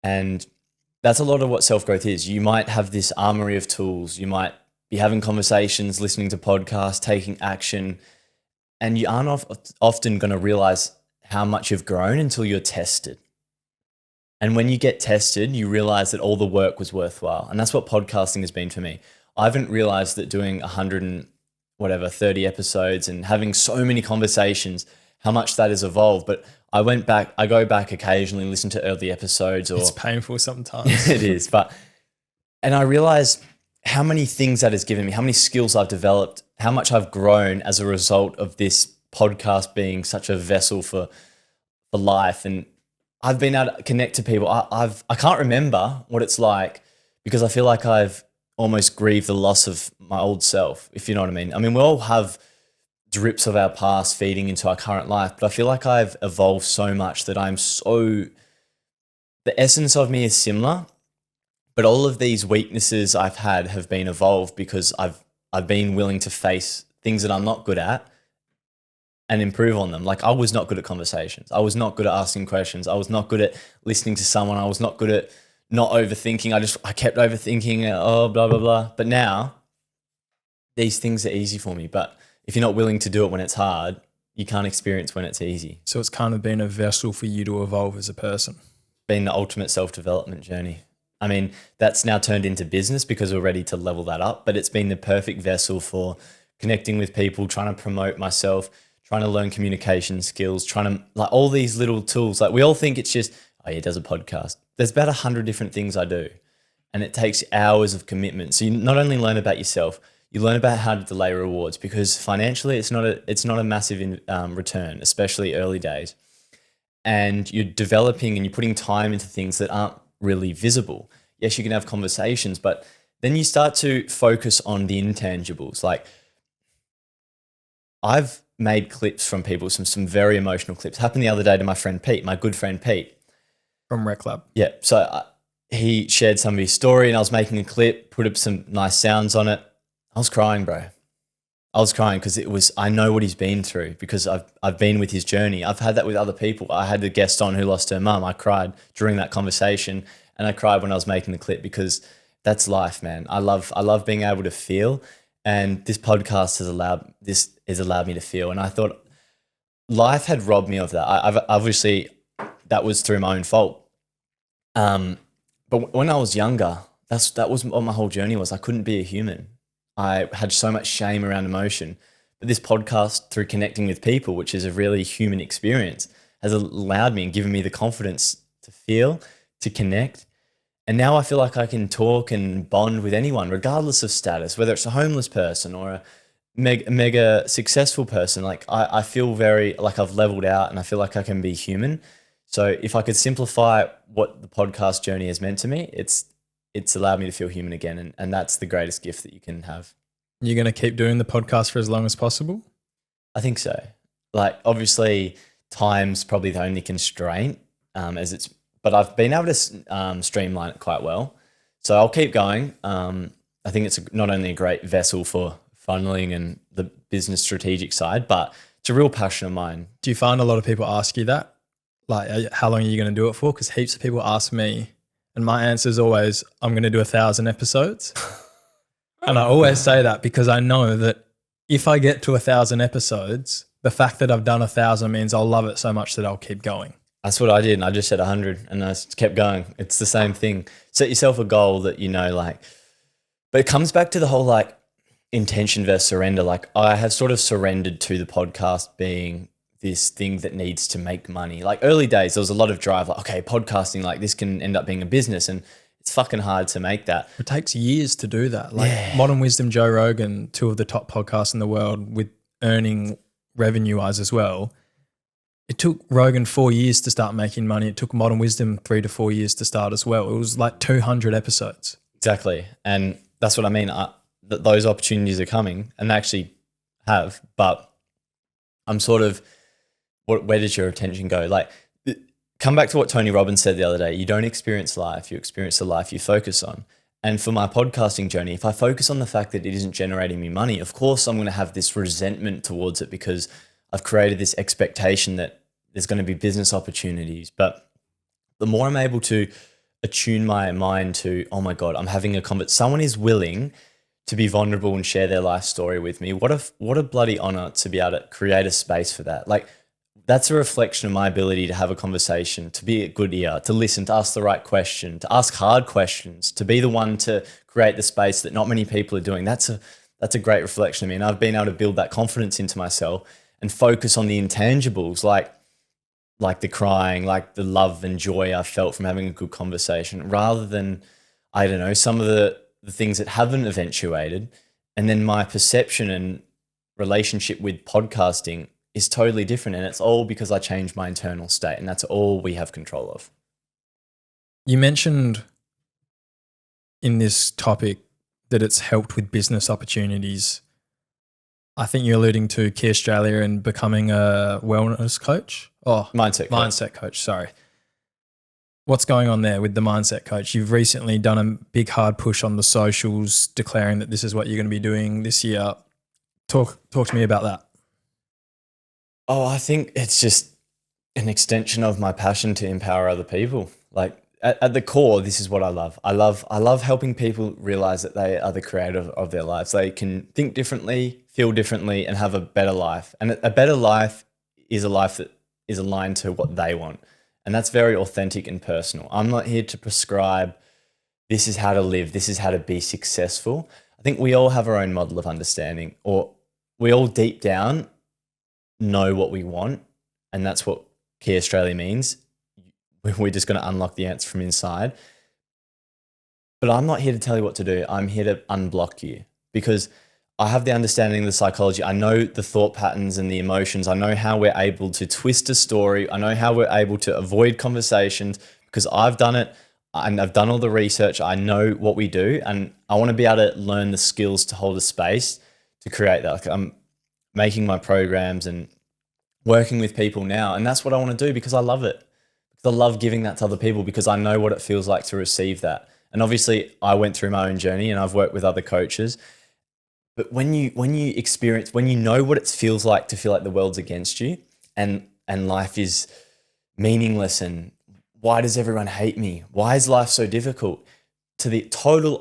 And that's a lot of what self-growth is. You might have this armory of tools. You might be having conversations, listening to podcasts, taking action, and you aren't often going to realize how much you've grown until you're tested. And when you get tested, you realize that all the work was worthwhile. And that's what podcasting has been for me. I haven't realized that doing 30 episodes and having so many conversations, how much that has evolved. But I go back occasionally, listen to early episodes. It's painful sometimes. It is. And I realize how many things that has given me, how many skills I've developed, how much I've grown as a result of this podcast being such a vessel for life. And I've been able to connect to people. I can't remember what it's like because I feel like I've almost grieved the loss of my old self, if you know what I mean. I mean, we all have drips of our past feeding into our current life, but I feel like I've evolved so much that the essence of me is similar, but all of these weaknesses I've had have been evolved because I've been willing to face things that I'm not good at and improve on them. Like I was not good at conversations. I was not good at asking questions. I was not good at listening to someone. I was not good at not overthinking. I kept overthinking, blah, blah, blah. But now these things are easy for me. But if you're not willing to do it when it's hard, you can't experience when it's easy. So it's kind of been a vessel for you to evolve as a person. Been the ultimate self-development journey. I mean, that's now turned into business because we're ready to level that up, but it's been the perfect vessel for connecting with people, trying to promote myself, trying to learn communication skills, trying to like all these little tools. Like we all think it's just, oh, he does a podcast. There's about 100 different things I do, and it takes hours of commitment. So you not only learn about yourself, you learn about how to delay rewards because financially it's not a massive return, especially early days. And you're developing and you're putting time into things that aren't really visible. Yes, you can have conversations, but then you start to focus on the intangibles. Like I've made clips from people, some very emotional clips. Happened the other day to my friend Pete, my good friend Pete. From Rec Lab. Yeah. So he shared some of his story and I was making a clip, put up some nice sounds on it. I was crying, bro. I was crying because I know what he's been through because I've been with his journey. I've had that with other people. I had a guest on who lost her mum. I cried during that conversation, and I cried when I was making the clip because that's life, man. I love being able to feel, and this podcast has allowed me to feel. And I thought life had robbed me of that. I've obviously that was through my own fault. But when I was younger, that was what my whole journey was. I couldn't be a human. I had so much shame around emotion. But this podcast, through connecting with people, which is a really human experience, has allowed me and given me the confidence to feel, to connect. And now I feel like I can talk and bond with anyone, regardless of status, whether it's a homeless person or a mega successful person. Like I feel very like I've leveled out and I feel like I can be human. So if I could simplify what the podcast journey has meant to me, it's allowed me to feel human again. And that's the greatest gift that you can have. You're going to keep doing the podcast for as long as possible? I think so. Like obviously time's probably the only constraint but I've been able to streamline it quite well. So I'll keep going. I think it's not only a great vessel for funneling and the business strategic side, but it's a real passion of mine. Do you find a lot of people ask you that? Like, how long are you going to do it for? Because heaps of people ask me, and my answer is always, I'm going to do 1,000 episodes. And I always say that because I know that if I get to 1,000 episodes, the fact that I've done 1,000 means I'll love it so much that I'll keep going. That's what I did. And I just said 100 and I just kept going. It's the same thing. Set yourself a goal that, but it comes back to the whole like intention versus surrender. Like I have sort of surrendered to the podcast being this thing that needs to make money. Like early days, there was a lot of drive, like, okay, podcasting, like this can end up being a business. And it's fucking hard to make that. It takes years to do that. Like Modern Wisdom, Joe Rogan, two of the top podcasts in the world with earning revenue-wise as well. It took Rogan 4 years to start making money. It took Modern Wisdom 3 to 4 years to start as well. It was like 200 episodes. Exactly. And that's what I mean. Those opportunities are coming and they actually have, but I'm sort of, where does your attention go? Like, come back to what Tony Robbins said the other day. You don't experience life, you experience the life you focus on. And for my podcasting journey, if I focus on the fact that it isn't generating me money, of course I'm going to have this resentment towards it because I've created this expectation that there's going to be business opportunities. But the more I'm able to attune my mind to, oh my God, I'm having a conversation. Someone is willing to be vulnerable and share their life story with me. What a bloody honor to be able to create a space for that. Like, that's a reflection of my ability to have a conversation, to be a good ear, to listen, to ask the right question, to ask hard questions, to be the one to create the space that not many people are doing. That's a great reflection of me. And I've been able to build that confidence into myself and focus on the intangibles, like the crying, like the love and joy I felt from having a good conversation, rather than, I don't know, some of the things that haven't eventuated. And then my perception and relationship with podcasting is totally different. And it's all because I changed my internal state, and that's all we have control of. You mentioned in this topic that it's helped with business opportunities. I think you're alluding to Key Australia and becoming a wellness coach. Oh, mindset coach. Sorry. What's going on there with the mindset coach? You've recently done a big hard push on the socials, declaring that this is what you're going to be doing this year. Talk to me about that. Oh, I think it's just an extension of my passion to empower other people. Like at the core, this is what I love. I love helping people realize that they are the creator of their lives. They can think differently, feel differently, and have a better life. And a better life is a life that is aligned to what they want. And that's very authentic and personal. I'm not here to prescribe this is how to live, this is how to be successful. I think we all have our own model of understanding, or we all deep down know what we want, and that's what Key Australia means. We're just going to unlock the answer from inside. But I'm not here to tell you what to do. I'm here to unblock you, because I have the understanding of the psychology. I know the thought patterns and the emotions. I know how we're able to twist a story. I know how we're able to avoid conversations, because I've done it and I've done all the research. I know what we do, and I want to be able to learn the skills to hold a space to create that. Like, I'm making my programs and working with people now, and that's what I want to do because I love it. Because I love giving that to other people, because I know what it feels like to receive that. And obviously I went through my own journey and I've worked with other coaches, But when you experience, when you know what it feels like to feel like the world's against you, and life is meaningless, and why does everyone hate me? Why is life so difficult? To the total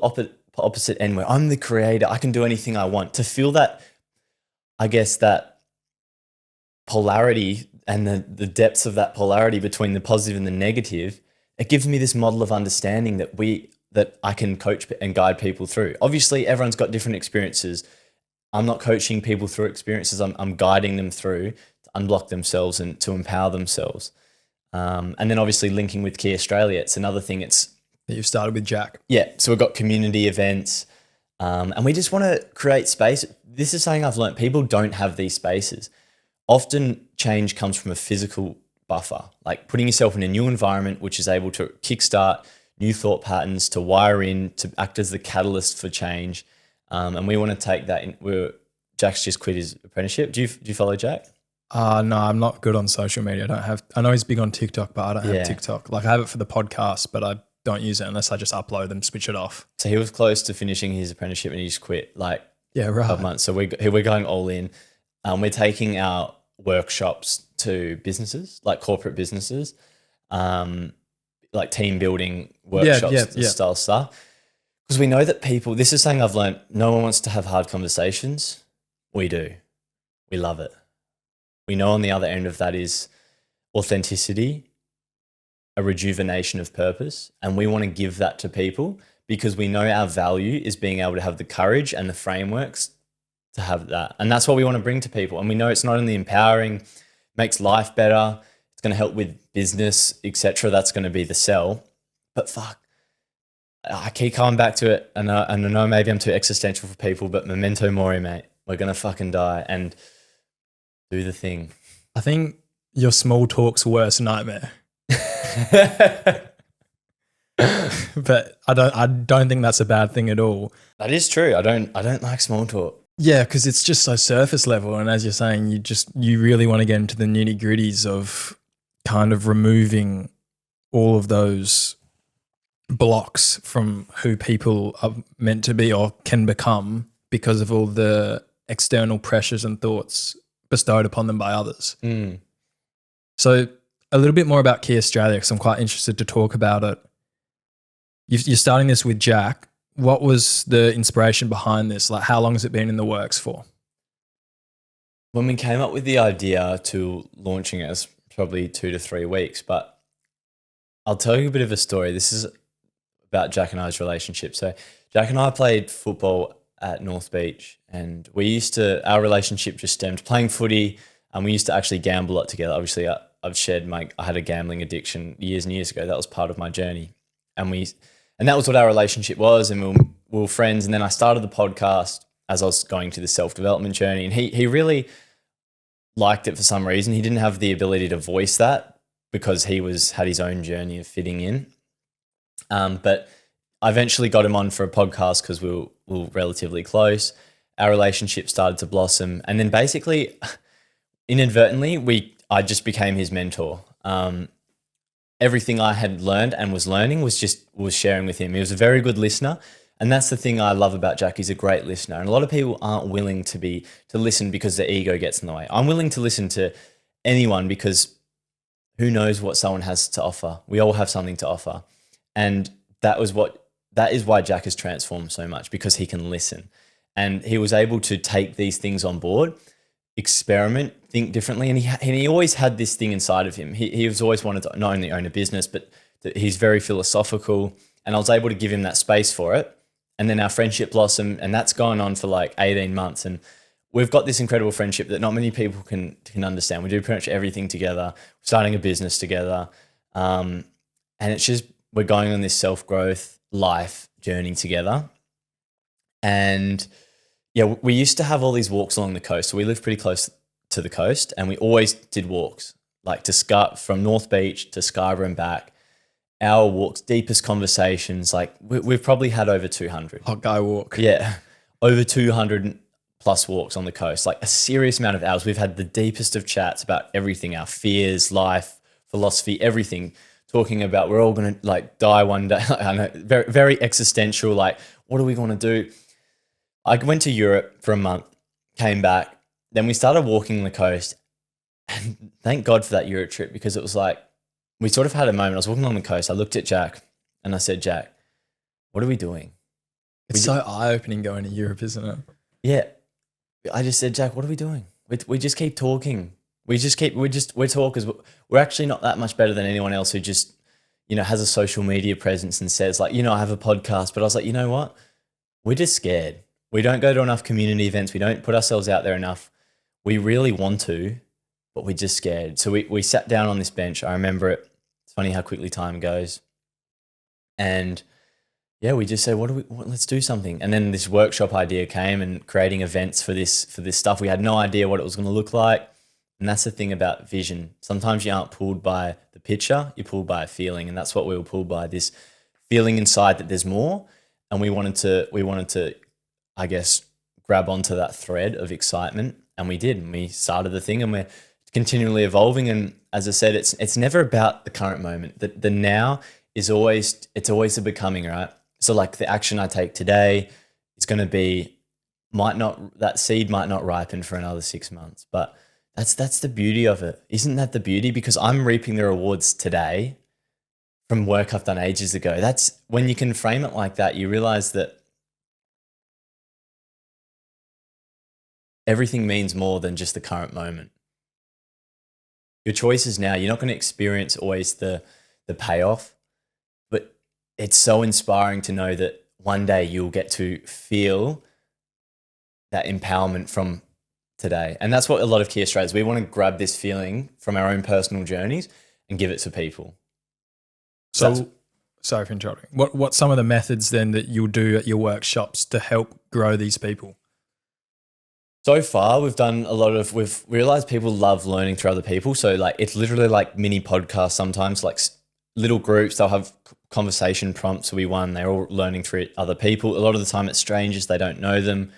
opposite end, where I'm the creator, I can do anything I want. To feel that, I guess, that polarity and the depths of that polarity between the positive and the negative, it gives me this model of understanding that I can coach and guide people through. Obviously, everyone's got different experiences. I'm not coaching people through experiences. I'm guiding them through to unblock themselves and to empower themselves. And then obviously linking with Key Australia, it's another thing. It's that you've started with Jack. Yeah, so we've got community events, and we just want to create space. This is something I've learned. People don't have these spaces. Often change comes from a physical buffer, like putting yourself in a new environment, which is able to kickstart new thought patterns, to wire in, to act as the catalyst for change. And we want to take that in. Jack's just quit his apprenticeship. Do you follow Jack? No, I'm not good on social media. I know he's big on TikTok, but I don't have Yeah. TikTok. Like I have it for the podcast, but I don't use it unless I just upload and switch it off. So he was close to finishing his apprenticeship and he just quit like Yeah, right. 12 months. So we're going all in. We're taking our workshops to businesses, like corporate businesses, like team building workshops style stuff. Because we know that people, this is something I've learned, no one wants to have hard conversations. We do. We love it. We know on the other end of that is authenticity, a rejuvenation of purpose. And we want to give that to people because we know our value is being able to have the courage and the frameworks to have that. And that's what we want to bring to people. And we know it's not only empowering, makes life better, it's going to help with business, etc. That's going to be the sell. But fuck, I keep coming back to it. And I know maybe I'm too existential for people, but memento mori, mate. We're going to fucking die and do the thing. I think your small talk's worst nightmare. But I don't think that's a bad thing at all. That is true. I don't like small talk. Yeah, because it's just so surface level. And as you're saying, you really want to get into the nitty gritties of kind of removing all of those blocks from who people are meant to be or can become because of all the external pressures and thoughts bestowed upon them by others. Mm. So a little bit more about Key Australia, because I'm quite interested to talk about it. You're starting this with Jack. What was the inspiration behind this? Like, how long has it been in the works for? When we came up with the idea to launching it, it was probably 2 to 3 weeks. But I'll tell you a bit of a story. This is about Jack and I's relationship. So Jack and I played football at North Beach, and our relationship just stemmed playing footy, and we used to actually gamble a lot together. Obviously, I had a gambling addiction years and years ago. That was part of my journey. And that was what our relationship was, and we were friends. And then I started the podcast as I was going to the self-development journey, and he really liked it for some reason. He didn't have the ability to voice that because he had his own journey of fitting in. But I eventually got him on for a podcast because we were relatively close. Our relationship started to blossom, and then basically, inadvertently, I just became his mentor. Everything I had learned and was learning was sharing with him. He was a very good listener. And that's the thing I love about Jack. He's a great listener. And a lot of people aren't willing to listen because their ego gets in the way. I'm willing to listen to anyone because who knows what someone has to offer. We all have something to offer. And that is why Jack has transformed so much, because he can listen. And he was able to take these things on board, experiment, think differently, and he always had this thing inside of him. He was always wanted to not only own a business, but he's very philosophical, and I was able to give him that space for it. And then our friendship blossomed, and that's gone on for like 18 months, and we've got this incredible friendship that not many people can understand. We do pretty much everything together, starting a business together, and it's just we're going on this self-growth life journey together. And yeah, we used to have all these walks along the coast. So we live pretty close to the coast, and we always did walks, like from North Beach to Scarborough and back. Our walks, deepest conversations, like we've probably had over 200. Hot guy walk. Yeah, over 200 plus walks on the coast, like a serious amount of hours. We've had the deepest of chats about everything, our fears, life, philosophy, everything, talking about we're all going to like die one day. I know, very, very existential, like what are we going to do? I went to Europe for a month, came back, then we started walking the coast. And thank God for that Europe trip, because it was like, we sort of had a moment. I was walking along the coast. I looked at Jack and I said, Jack, what are we doing? It's so eye-opening going to Europe, isn't it? Yeah. I just said, Jack, what are we doing? We just keep talking. We're talkers. We're actually not that much better than anyone else who just, has a social media presence and says like, I have a podcast. But I was like, you know what? We're just scared. We don't go to enough community events. We don't put ourselves out there enough. We really want to, but we're just scared. So we sat down on this bench. I remember it. It's funny how quickly time goes. And yeah, we just said, let's do something. And then this workshop idea came, and creating events for this stuff. We had no idea what it was going to look like. And that's the thing about vision. Sometimes you aren't pulled by the picture, you're pulled by a feeling. And that's what we were pulled by, this feeling inside that there's more. And we wanted to, I guess, grab onto that thread of excitement. And we did. And we started the thing, and we're continually evolving. And as I said, it's never about the current moment. The now is always the becoming, right? So like the action I take today is going to be, that seed might not ripen for another 6 months, but that's the beauty of it. Isn't that the beauty? Because I'm reaping the rewards today from work I've done ages ago. That's when you can frame it like that, you realize that everything means more than just the current moment. Your choices now, you're not going to experience always the payoff, but it's so inspiring to know that one day you'll get to feel that empowerment from today. And that's what a lot of Key Australians, we want to grab this feeling from our own personal journeys and give it to people. So sorry for interrupting. What's some of the methods then that you'll do at your workshops to help grow these people? So far, we've realized people love learning through other people. So like, it's literally like mini podcasts sometimes, like little groups, they'll have conversation prompts. So they're all learning through other people. A lot of the time it's strangers, they don't know them,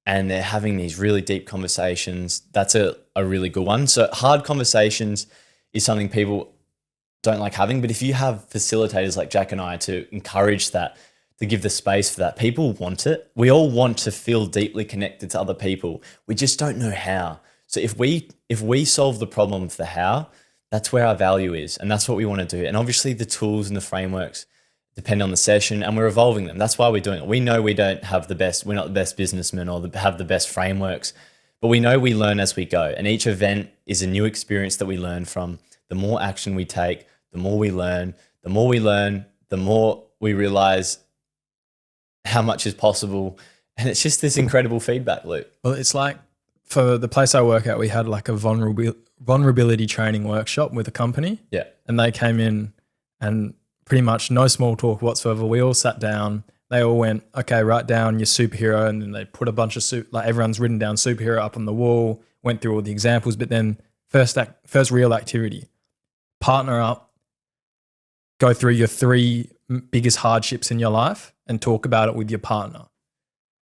and they're having these really deep conversations. That's a really good one. So hard conversations is something people don't like having, but if you have facilitators like Jack and I to encourage that, to give the space for that, people want it. We all want to feel deeply connected to other people. We just don't know how. So if we solve the problem of the how, that's where our value is, and that's what we want to do. And obviously the tools and the frameworks depend on the session, and we're evolving them. That's why we're doing it. We know we don't have we're not the best businessmen or have the best frameworks, but we know we learn as we go. And each event is a new experience that we learn from. The more action we take, the more we learn, the more we realize how much is possible. And it's just this incredible feedback loop. Well, it's like for the place I work at, we had like a vulnerability training workshop with a company. Yeah. And they came in and pretty much no small talk whatsoever. We all sat down. They all went, okay, write down your superhero. And then they put a bunch of everyone's written down superhero up on the wall, went through all the examples. But then first real activity, partner up, go through your 3 biggest hardships in your life and talk about it with your partner.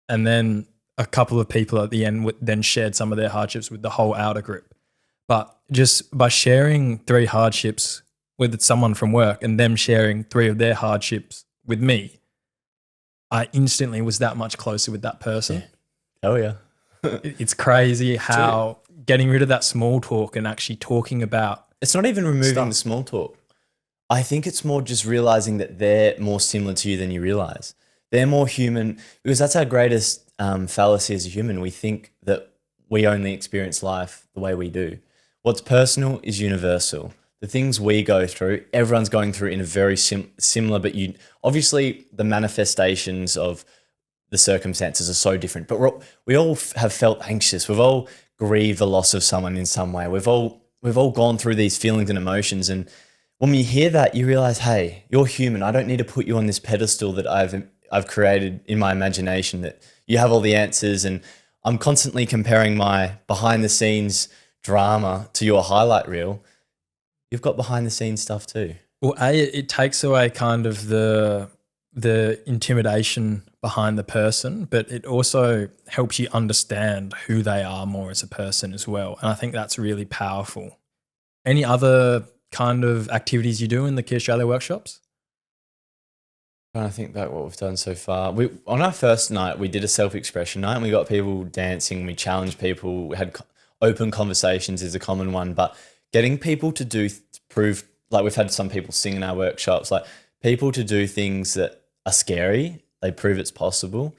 And then a couple of people at the end then shared some of their hardships with the whole outer group. But just by sharing 3 hardships with someone from work and them sharing 3 of their hardships with me, I instantly was that much closer with that person. Yeah. Oh yeah. It's crazy how getting rid of that small talk and actually talking about. It's not even removing the small talk. I think it's more just realizing that they're more similar to you than you realize. They're more human, because that's our greatest fallacy as a human. We think that we only experience life the way we do. What's personal is universal. The things we go through, everyone's going through in a very similar, but obviously the manifestations of the circumstances are so different. But we all have felt anxious. We've all grieved the loss of someone in some way. We've all gone through these feelings and emotions, and when you hear that, you realize, hey, you're human. I don't need to put you on this pedestal that I've created in my imagination, that you have all the answers. And I'm constantly comparing my behind the scenes drama to your highlight reel. You've got behind the scenes stuff too. Well, it takes away kind of the intimidation behind the person, but it also helps you understand who they are more as a person as well. And I think that's really powerful. Any other kind of activities you do in the Key Australia workshops? Trying to think back what we've done so far. We on our first night we did a self-expression night and we got people dancing. We challenged people. We had open conversations is a common one, but getting people to prove like we've had some people sing in our workshops, like people to do things that are scary. They prove it's possible,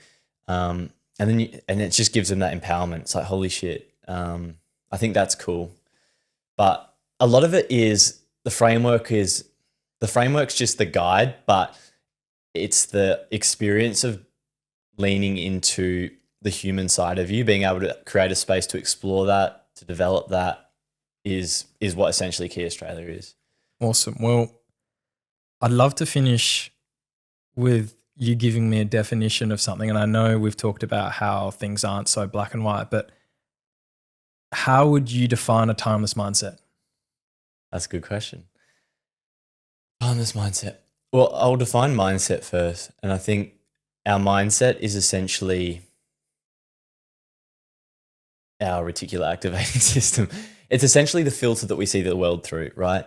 and then and it just gives them that empowerment. It's like holy shit. I think that's cool, but a lot of it is the framework's just the guide, but it's the experience of leaning into the human side of you, being able to create a space to explore that, to develop that is what essentially Key Australia is. Awesome. Well, I'd love to finish with you giving me a definition of something. And I know we've talked about how things aren't so black and white, but how would you define a timeless mindset? That's a good question. Timeless mindset. Well, I'll define mindset first. And I think our mindset is essentially our reticular activating system. It's essentially the filter that we see the world through, right?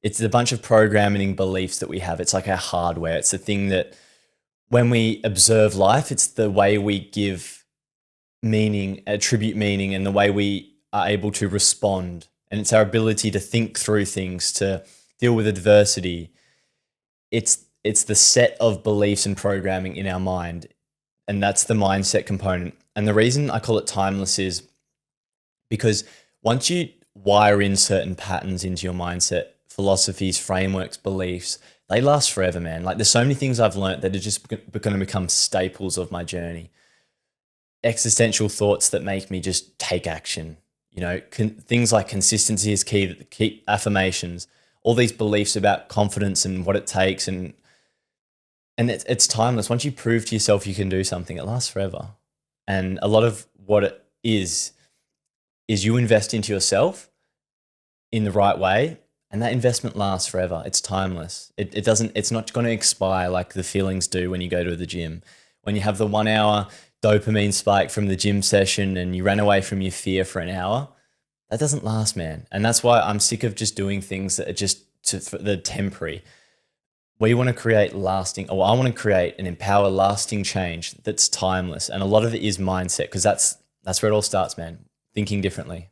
It's a bunch of programming beliefs that we have. It's like our hardware. It's the thing that when we observe life, it's the way we give meaning, attribute meaning, and the way we are able to respond. And it's our ability to think through things, to deal with adversity. It's the set of beliefs and programming in our mind, and that's the mindset component. And the reason I call it timeless is because once you wire in certain patterns into your mindset, philosophies, frameworks, beliefs, they last forever, man. Like there's so many things I've learned that are just going to become staples of my journey. Existential thoughts that make me just take action. You know, things like consistency is key affirmations, all these beliefs about confidence and what it takes, and it's timeless. Once you prove to yourself you can do something, it lasts forever. And a lot of what it is you invest into yourself in the right way, and that investment lasts forever. It's timeless. It's not going to expire like the feelings do when you go to the gym. When you have the 1 hour dopamine spike from the gym session and you ran away from your fear for an hour, that doesn't last, man. And that's why I'm sick of just doing things that are just the temporary. We want to create I want to create and empower lasting change that's timeless. And a lot of it is mindset, because that's where it all starts, man. Thinking differently.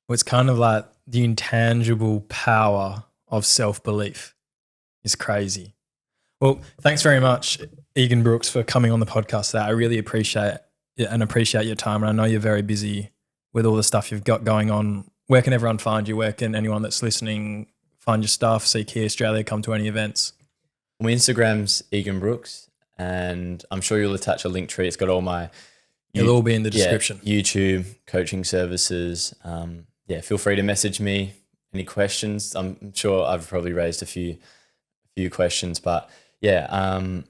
Well, it's kind of like the intangible power of self-belief is crazy. Well, thanks very much, Egan Brooks, for coming on the podcast today. I really appreciate it and appreciate your time. And I know you're very busy with all the stuff you've got going on. Where can everyone find you? Where can anyone that's listening find your stuff, see Key Australia, come to any events? My Instagram's Egan Brooks, and I'm sure you'll attach a link tree. It's got all my... It'll all be in the description. YouTube, coaching services. Feel free to message me any questions. I'm sure I've probably raised a few questions, but and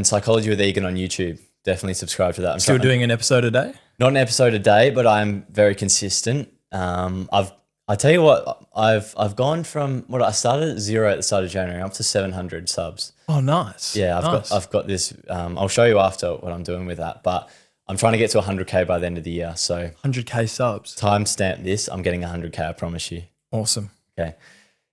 Psychology with Egan on YouTube. Definitely subscribe to that. I'm still doing an episode a day? Not an episode a day, but I'm very consistent. I tell you what, I've gone from what I started at 0 at the start of January up to 700 subs. Oh, nice. Yeah, I've got this. I'll show you after what I'm doing with that, but I'm trying to get to 100K by the end of the year. So 100K subs. Timestamp this. I'm getting 100K. I promise you. Awesome. Okay.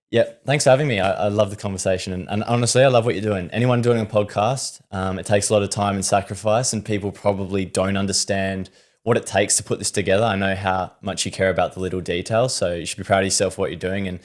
Yeah. Thanks for having me. I love the conversation, and honestly, I love what you're doing. Anyone doing a podcast, it takes a lot of time and sacrifice, and people probably don't understand what it takes to put this together. I know how much you care about the little details, so you should be proud of yourself, what you're doing, and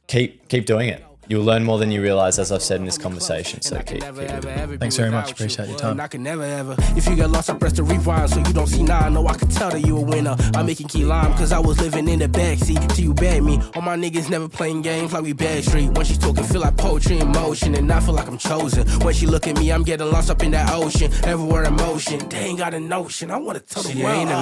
keep doing it. You'll learn more than you realize, as I've said in this conversation. So keep doing it. Thanks very much. Appreciate your time. I can never ever. If you get lost, I press the rewind so you don't see now. I know I can tell that you a winner. I'm making key lime cause I was living in the backseat till you bag me. All my niggas never playing games like we bad street. When she talking, feel like poetry in motion, and I feel like I'm chosen. When she look at me, I'm getting lost up in that ocean. Everywhere in motion, they ain't got a notion. I wanna tell them